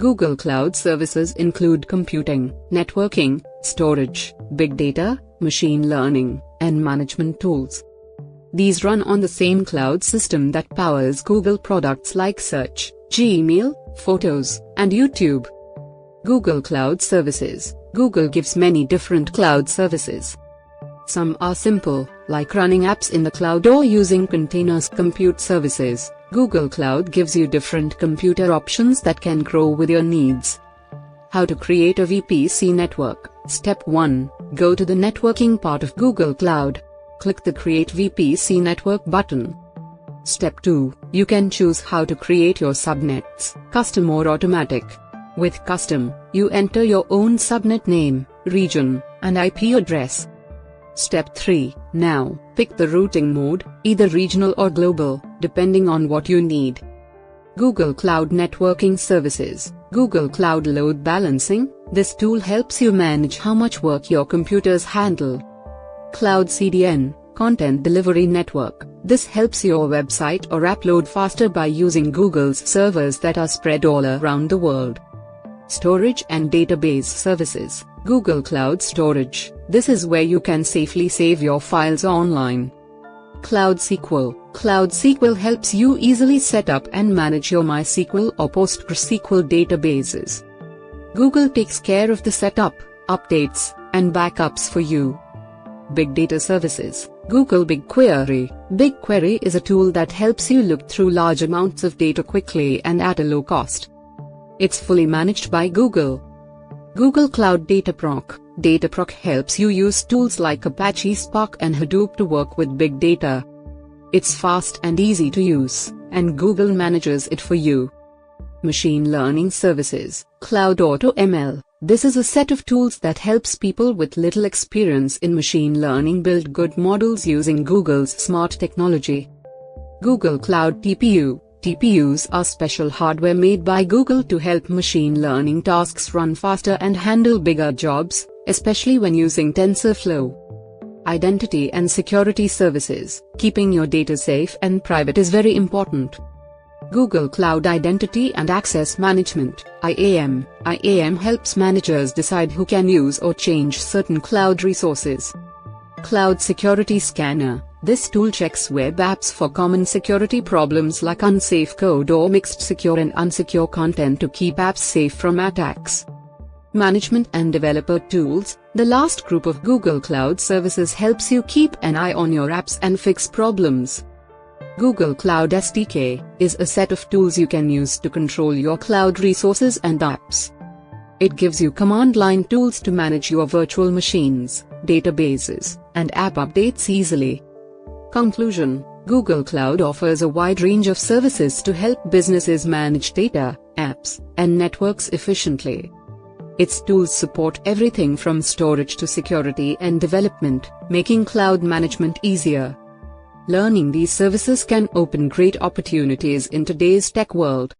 Google Cloud services include computing, networking, storage, big data, machine learning, and management tools. These run on the same cloud system that powers Google products like Search, Gmail, Photos, and YouTube. Google Cloud Services. Google gives many different cloud services. Some are simple, like running apps in the cloud or using containers. Compute services. Google Cloud gives you different computer options that can grow with your needs. How to create a VPC network. Step 1. Go to the networking part of Google Cloud. Click the Create VPC Network button. Step 2. You can choose how to create your subnets, custom or automatic. With custom, you enter your own subnet name, region, and IP address. Step 3. Now, pick the routing mode, either regional or global, depending on what you need. Google Cloud Networking Services. Google Cloud Load Balancing. This tool helps you manage how much work your computers handle. Cloud CDN, Content Delivery Network. This helps your website or app load faster by using Google's servers that are spread all around the world. Storage and database services. Google Cloud Storage. This is where you can safely save your files online. Cloud SQL. Cloud SQL helps you easily set up and manage your MySQL or PostgreSQL databases. Google takes care of the setup, updates, and backups for you. Big data services. Google BigQuery. BigQuery is a tool that helps you look through large amounts of data quickly and at a low cost. It's fully managed by Google. Google Cloud DataProc. DataProc helps you use tools like Apache Spark and Hadoop to work with big data. It's fast and easy to use, and Google manages it for you. Machine learning services. Cloud AutoML. This is a set of tools that helps people with little experience in machine learning build good models using Google's smart technology. Google Cloud TPU. TPUs are special hardware made by Google to help machine learning tasks run faster and handle bigger jobs, especially when using TensorFlow. Identity and security services. Keeping your data safe and private is very important. Google Cloud Identity and Access Management, IAM. IAM helps managers decide who can use or change certain cloud resources. Cloud Security Scanner. This tool checks web apps for common security problems like unsafe code or mixed secure and unsecure content to keep apps safe from attacks. Management and developer tools. The last group of Google Cloud services helps you keep an eye on your apps and fix problems. Google Cloud SDK is a set of tools you can use to control your cloud resources and apps. It gives you command line tools to manage your virtual machines, databases, and app updates easily. Conclusion. Google Cloud offers a wide range of services to help businesses manage data, apps, and networks efficiently. Its tools support everything from storage to security and development, making cloud management easier. Learning these services can open great opportunities in today's tech world.